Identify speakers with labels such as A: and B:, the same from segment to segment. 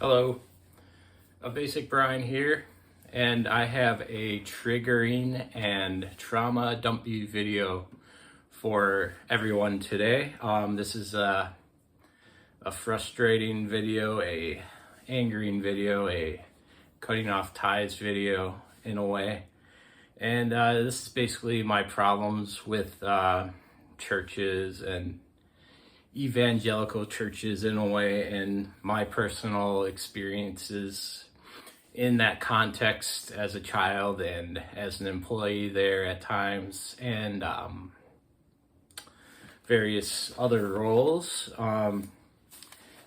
A: Hello, a Basic Brian here, and I have a triggering and trauma dumpy video for everyone today. This is a frustrating video, a angering video, a cutting off ties video in a way. And this is basically my problems with churches and evangelical churches in a way, and my personal experiences in that context as a child and as an employee there at times, and various other roles.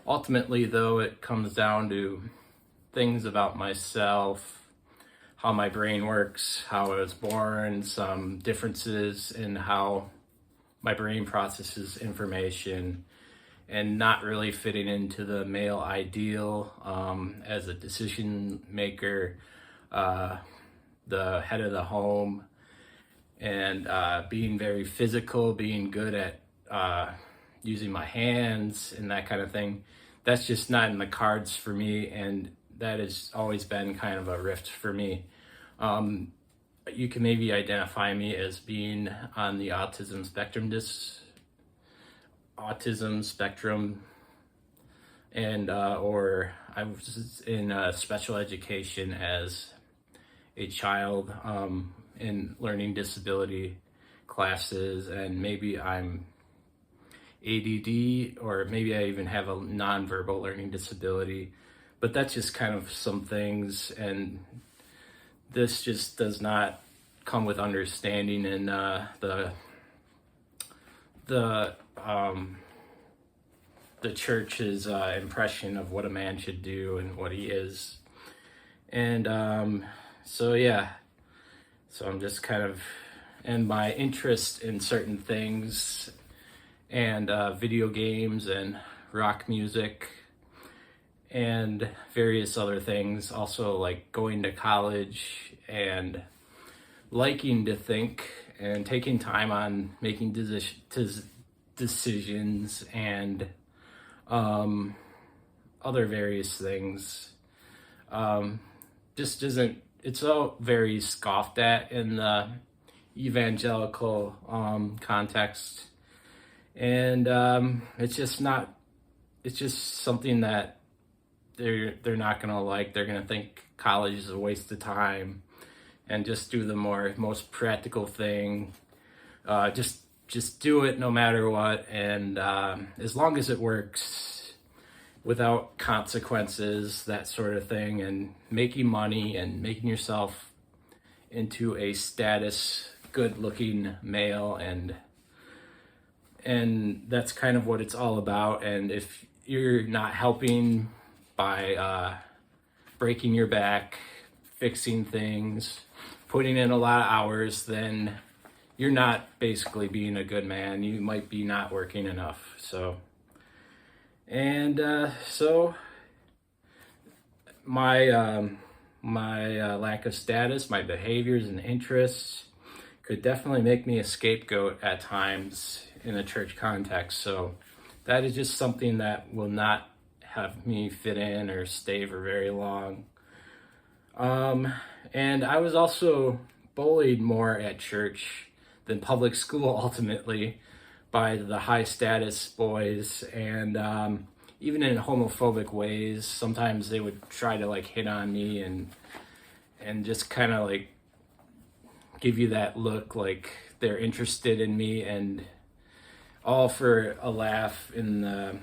A: Ultimately, though, it comes down to things about myself, how my brain works, how I was born, some differences in how my brain processes information, and not really fitting into the male ideal as a decision maker, the head of the home, and being very physical, being good at using my hands and that kind of thing. That's just not in the cards for me, and that has always been kind of a rift for me. You can maybe identify me as being on the autism spectrum, and or I was in special education as a child in learning disability classes, and maybe I'm ADD, or maybe I even have a nonverbal learning disability. But that's just kind of some things, and this just does not come with understanding in the church's impression of what a man should do and what he is. And so I'm just kind of, and my interest in certain things, and video games and rock music and various other things, also like going to college and liking to think and taking time on making decisions and other various things, just isn't, it's all very scoffed at in the evangelical context. And it's just something that they're not gonna like. They're gonna think college is a waste of time, and just do the most practical thing. Just do it no matter what, and as long as it works, without consequences, that sort of thing, and making money and making yourself into a status, good-looking male, and that's kind of what it's all about. And if you're not helping by breaking your back, fixing things, putting in a lot of hours, then you're not basically being a good man. You might be not working enough. So my lack of status, my behaviors and interests could definitely make me a scapegoat at times in a church context. So that is just something that will not have me fit in or stay for very long. And I was also bullied more at church than public school, ultimately, by the high status boys, and even in homophobic ways. Sometimes they would try to like hit on me and just kind of like give you that look like they're interested in me, and all for a laugh in the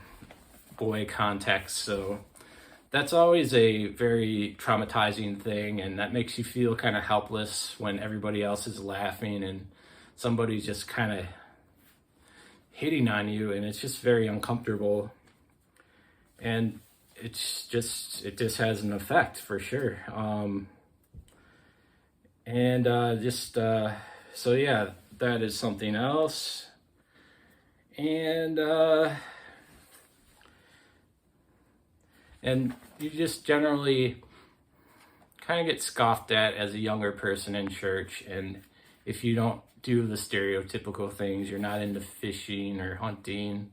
A: boy context. So that's always a very traumatizing thing, and that makes you feel kind of helpless when everybody else is laughing and somebody's just kind of hitting on you, and it's just very uncomfortable, and it just has an effect for sure. So yeah, that is something else. And you just generally kind of get scoffed at as a younger person in church, and if you don't do the stereotypical things, you're not into fishing or hunting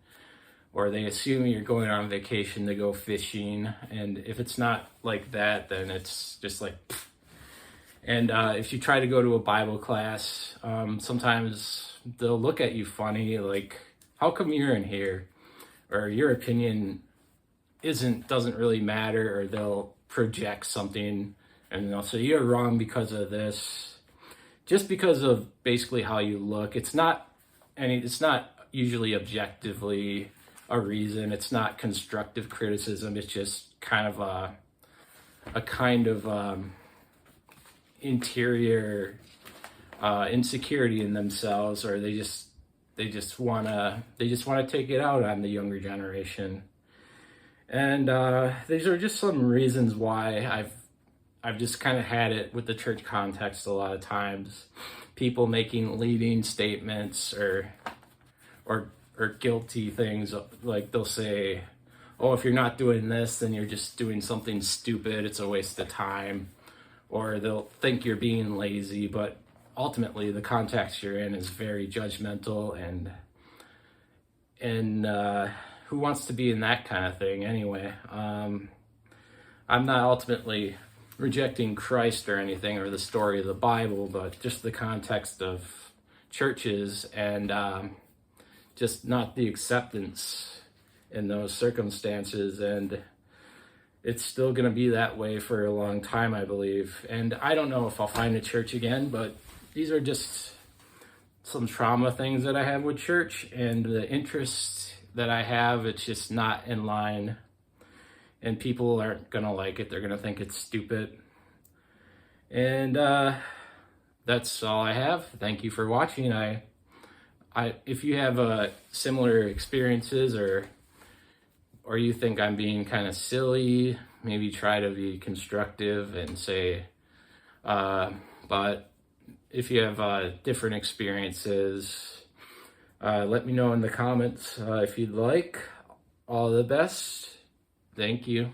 A: or they assume you're going on vacation to go fishing. And if it's not like that, then it's just like, pfft. And if you try to go to a Bible class, sometimes they'll look at you funny, like, how come you're in here? Or your opinion doesn't really matter, or they'll project something and they'll say you're wrong because of this, just because of basically how you look. It's not usually objectively a reason. It's not constructive criticism. It's just kind of a kind of interior insecurity in themselves, or they just want to take it out on the younger generation. And these are just some reasons why I've just kind of had it with the church context a lot of times. People making leading statements or guilty things, like they'll say, oh, if you're not doing this, then you're just doing something stupid, it's a waste of time. Or they'll think you're being lazy, but ultimately the context you're in is very judgmental, and who wants to be in that kind of thing anyway? I'm not ultimately rejecting Christ or anything, or the story of the Bible, but just the context of churches, and just not the acceptance in those circumstances. And it's still going to be that way for a long time, I believe. And I don't know if I'll find a church again, but these are just some trauma things that I have with church, and the interest that I have, it's just not in line. And people aren't going to like it. They're going to think it's stupid. And that's all I have. Thank you for watching. If you have similar experiences, or you think I'm being kind of silly, maybe try to be constructive and say, but if you have different experiences, let me know in the comments if you'd like. All the best. Thank you.